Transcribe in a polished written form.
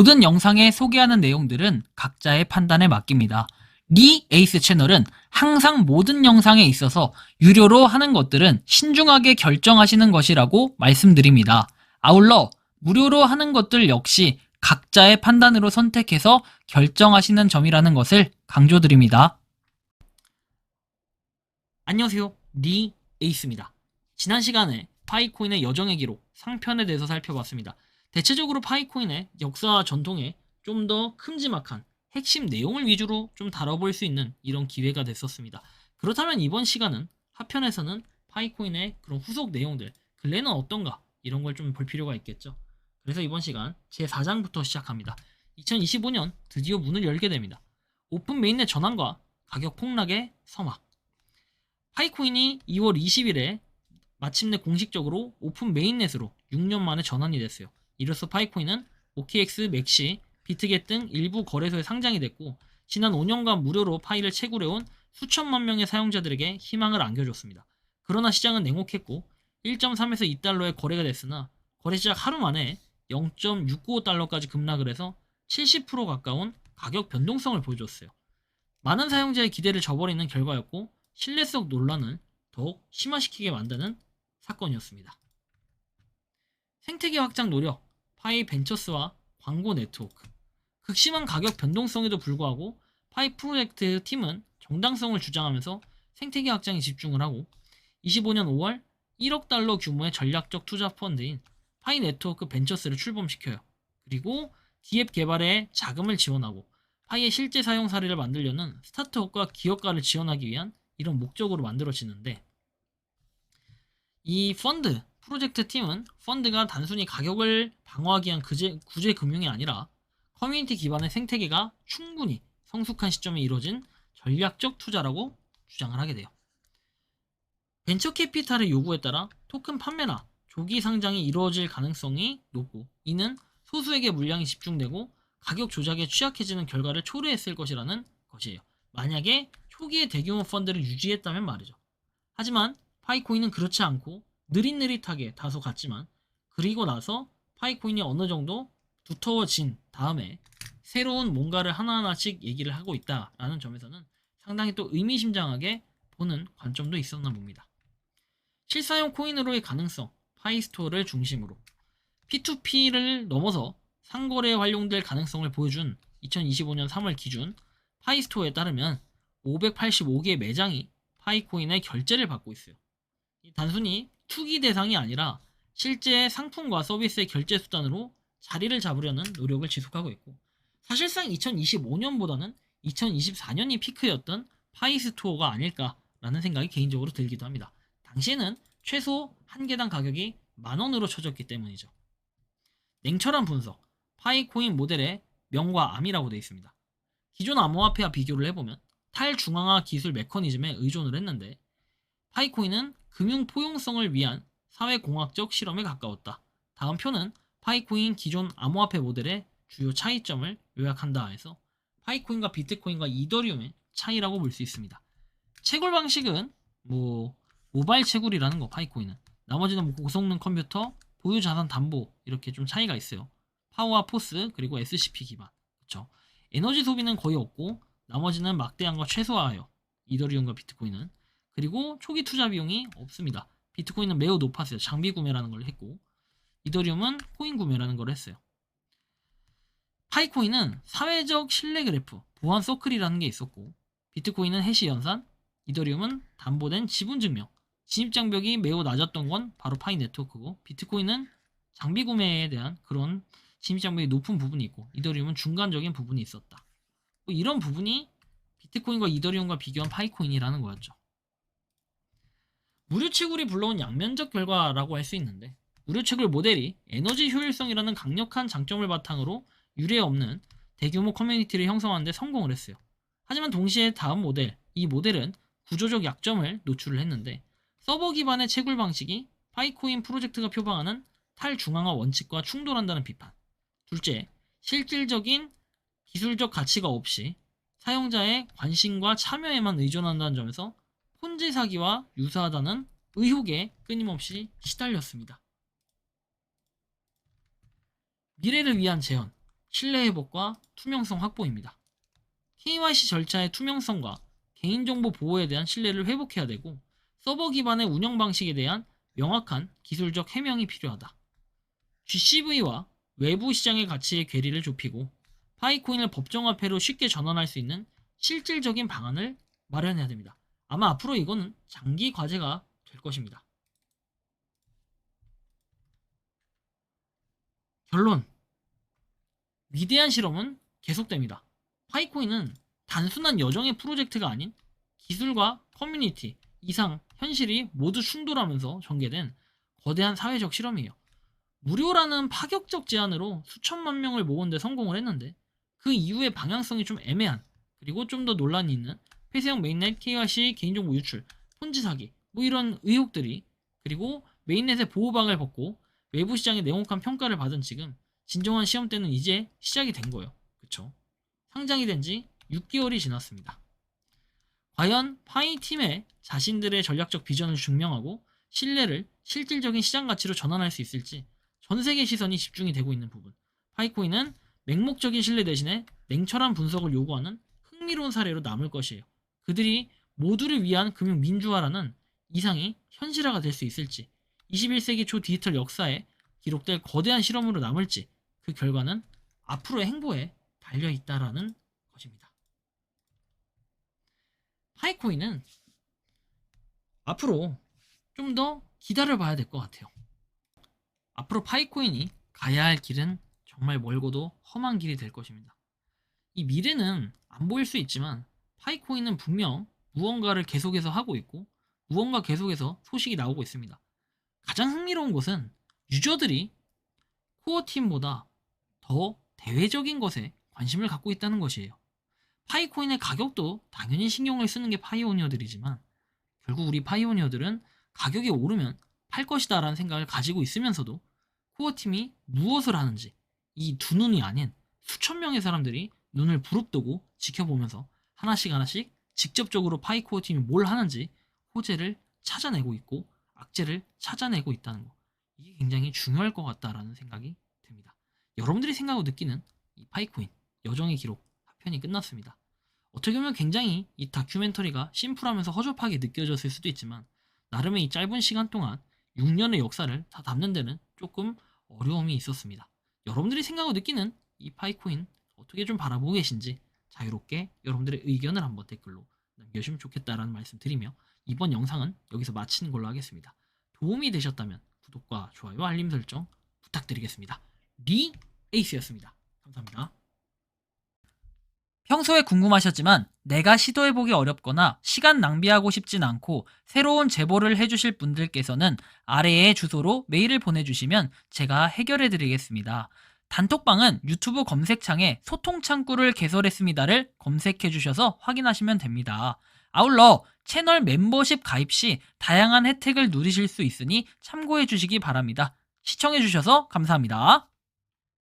모든 영상에 소개하는 내용들은 각자의 판단에 맡깁니다. 리 에이스 채널은 항상 모든 영상에 있어서 유료로 하는 것들은 신중하게 결정하시는 것이라고 말씀드립니다. 아울러 무료로 하는 것들 역시 각자의 판단으로 선택해서 결정하시는 점이라는 것을 강조드립니다. 안녕하세요. 리 에이스입니다. 지난 시간에 파이코인의 여정의 기록 상편에 대해서 살펴봤습니다. 대체적으로 파이코인의 역사와 전통에 좀 더 큼지막한 핵심 내용을 위주로 좀 다뤄볼 수 있는 이런 기회가 됐었습니다. 그렇다면 이번 시간은 하편에서는 파이코인의 그런 후속 내용들, 근래는 어떤가 이런 걸 좀 볼 필요가 있겠죠. 그래서 이번 시간 제4장부터 시작합니다. 2025년 드디어 문을 열게 됩니다. 오픈 메인넷 전환과 가격 폭락의 서막. 파이코인이 2월 20일에 마침내 공식적으로 오픈 메인넷으로 6년 만에 전환이 됐어요. 이로써 파이코인은 OKX, 맥시, 비트겟 등 일부 거래소에 상장이 됐고 지난 5년간 무료로 파이를 채굴해온 수천만 명의 사용자들에게 희망을 안겨줬습니다. 그러나 시장은 냉혹했고 1.3에서 2달러에 거래가 됐으나 거래 시작 하루 만에 0.695달러까지 급락을 해서 70% 가까운 가격 변동성을 보여줬어요. 많은 사용자의 기대를 저버리는 결과였고 신뢰성 논란을 더욱 심화시키게 만드는 사건이었습니다. 생태계 확장 노력, 파이 벤처스와 광고 네트워크. 극심한 가격 변동성에도 불구하고 파이 프로젝트 팀은 정당성을 주장하면서 생태계 확장에 집중을 하고 25년 5월 1억 달러 규모의 전략적 투자 펀드인 파이 네트워크 벤처스를 출범시켜요. 그리고 D앱 개발에 자금을 지원하고 파이의 실제 사용 사례를 만들려는 스타트업과 기업가를 지원하기 위한 이런 목적으로 만들어지는데 이 펀드, 프로젝트 팀은 펀드가 단순히 가격을 방어하기 위한 구제 금융이 아니라 커뮤니티 기반의 생태계가 충분히 성숙한 시점에 이루어진 전략적 투자라고 주장을 하게 돼요. 벤처 캐피탈의 요구에 따라 토큰 판매나 조기 상장이 이루어질 가능성이 높고 이는 소수에게 물량이 집중되고 가격 조작에 취약해지는 결과를 초래했을 것이라는 것이에요. 만약에 초기에 대규모 펀드를 유지했다면 말이죠. 하지만 파이코인은 그렇지 않고 느릿느릿하게 다소 갔지만 그리고 나서 파이코인이 어느 정도 두터워진 다음에 새로운 뭔가를 하나하나씩 얘기를 하고 있다라는 점에서는 상당히 또 의미심장하게 보는 관점도 있었나 봅니다. 실사용 코인으로의 가능성, 파이스토어를 중심으로 P2P를 넘어서 상거래에 활용될 가능성을 보여준 2025년 3월 기준 파이스토어에 따르면 585개의 매장이 파이코인의 결제를 받고 있어요. 단순히 투기 대상이 아니라 실제 상품과 서비스의 결제 수단으로 자리를 잡으려는 노력을 지속하고 있고 사실상 2025년보다는 2024년이 피크였던 파이스토어가 아닐까라는 생각이 개인적으로 들기도 합니다. 당시에는 최소 한 개당 가격이 10,000원으로 쳐졌기 때문이죠. 냉철한 분석, 파이코인 모델의 명과 암이라고 되어 있습니다. 기존 암호화폐와 비교를 해보면 탈중앙화 기술 메커니즘에 의존을 했는데 파이코인은 금융 포용성을 위한 사회공학적 실험에 가까웠다. 다음 표는 파이코인 기존 암호화폐 모델의 주요 차이점을 요약한다 해서 파이코인과 비트코인과 이더리움의 차이라고 볼 수 있습니다. 채굴 방식은 모바일 채굴이라는 거 파이코인은 나머지는 고성능 컴퓨터, 보유 자산 담보 이렇게 좀 차이가 있어요. 파워와 포스 그리고 SCP 기반 그렇죠. 에너지 소비는 거의 없고 나머지는 막대한 거 최소화하여 이더리움과 비트코인은 그리고 초기 투자 비용이 없습니다. 비트코인은 매우 높았어요. 장비 구매라는 걸 했고 이더리움은 코인 구매라는 걸 했어요. 파이코인은 사회적 신뢰 그래프, 보안 서클이라는 게 있었고 비트코인은 해시 연산, 이더리움은 담보된 지분 증명, 진입 장벽이 매우 낮았던 건 바로 파이 네트워크고 비트코인은 장비 구매에 대한 그런 진입 장벽이 높은 부분이 있고 이더리움은 중간적인 부분이 있었다. 이런 부분이 비트코인과 이더리움과 비교한 파이코인이라는 거였죠. 무료 채굴이 불러온 양면적 결과라고 할 수 있는데 무료 채굴 모델이 에너지 효율성이라는 강력한 장점을 바탕으로 유례 없는 대규모 커뮤니티를 형성하는 데 성공을 했어요. 하지만 동시에 다음 모델, 이 모델은 구조적 약점을 노출을 했는데 서버 기반의 채굴 방식이 파이코인 프로젝트가 표방하는 탈중앙화 원칙과 충돌한다는 비판. 둘째, 실질적인 기술적 가치가 없이 사용자의 관심과 참여에만 의존한다는 점에서 폰지 사기와 유사하다는 의혹에 끊임없이 시달렸습니다. 미래를 위한 재현, 신뢰 회복과 투명성 확보입니다. KYC 절차의 투명성과 개인정보 보호에 대한 신뢰를 회복해야 되고 서버 기반의 운영 방식에 대한 명확한 기술적 해명이 필요하다. GCV와 외부 시장의 가치의 괴리를 좁히고 파이코인을 법정화폐로 쉽게 전환할 수 있는 실질적인 방안을 마련해야 됩니다. 아마 앞으로 이거는 장기 과제가 될 것입니다. 결론. 위대한 실험은 계속됩니다. 파이코인은 단순한 여정의 프로젝트가 아닌 기술과 커뮤니티, 이상, 현실이 모두 충돌하면서 전개된 거대한 사회적 실험이에요. 무료라는 파격적 제안으로 수천만 명을 모은 데 성공을 했는데 그 이후의 방향성이 좀 애매한, 그리고 좀 더 논란이 있는 폐쇄형 메인넷 KYC 개인정보 유출, 폰지 사기 뭐 이런 의혹들이, 그리고 메인넷의 보호막을 벗고 외부 시장의 냉혹한 평가를 받은 지금 진정한 시험 때는 이제 시작이 된 거예요. 그쵸? 상장이 된 지 6개월이 지났습니다. 과연 파이팀의 자신들의 전략적 비전을 증명하고 신뢰를 실질적인 시장 가치로 전환할 수 있을지 전 세계 시선이 집중이 되고 있는 부분. 파이코인은 맹목적인 신뢰 대신에 냉철한 분석을 요구하는 흥미로운 사례로 남을 것이에요. 그들이 모두를 위한 금융 민주화라는 이상이 현실화가 될 수 있을지, 21세기 초 디지털 역사에 기록될 거대한 실험으로 남을지, 그 결과는 앞으로의 행보에 달려있다라는 것입니다. 파이코인은 앞으로 좀 더 기다려봐야 될 것 같아요. 앞으로 파이코인이 가야 할 길은 정말 멀고도 험한 길이 될 것입니다. 이 미래는 안 보일 수 있지만 파이코인은 분명 무언가를 계속해서 하고 있고 무언가 계속해서 소식이 나오고 있습니다. 가장 흥미로운 것은 유저들이 코어팀보다 더 대외적인 것에 관심을 갖고 있다는 것이에요. 파이코인의 가격도 당연히 신경을 쓰는 게 파이오니어들이지만 결국 우리 파이오니어들은 가격이 오르면 팔 것이다 라는 생각을 가지고 있으면서도 코어팀이 무엇을 하는지 이 두 눈이 아닌 수천 명의 사람들이 눈을 부릅뜨고 지켜보면서 하나씩 하나씩 직접적으로 파이코어팀이 뭘 하는지 호재를 찾아내고 있고 악재를 찾아내고 있다는 거, 이게 굉장히 중요할 것 같다라는 생각이 듭니다. 여러분들이 생각하고 느끼는 이 파이코인 여정의 기록 하편이 끝났습니다. 어떻게 보면 굉장히 이 다큐멘터리가 심플하면서 허접하게 느껴졌을 수도 있지만 나름의 이 짧은 시간 동안 6년의 역사를 다 담는 데는 조금 어려움이 있었습니다. 여러분들이 생각하고 느끼는 이 파이코인 어떻게 좀 바라보고 계신지 자유롭게 여러분들의 의견을 한번 댓글로 남겨주시면 좋겠다라는 말씀 드리며 이번 영상은 여기서 마치는 걸로 하겠습니다. 도움이 되셨다면 구독과 좋아요, 알림 설정 부탁드리겠습니다. 리 에이스였습니다. 감사합니다. 평소에 궁금하셨지만 내가 시도해보기 어렵거나 시간 낭비하고 싶진 않고 새로운 제보를 해주실 분들께서는 아래의 주소로 메일을 보내주시면 제가 해결해드리겠습니다. 단톡방은 유튜브 검색창에 소통창구를 개설했습니다를 검색해주셔서 확인하시면 됩니다. 아울러 채널 멤버십 가입 시 다양한 혜택을 누리실 수 있으니 참고해주시기 바랍니다. 시청해주셔서 감사합니다.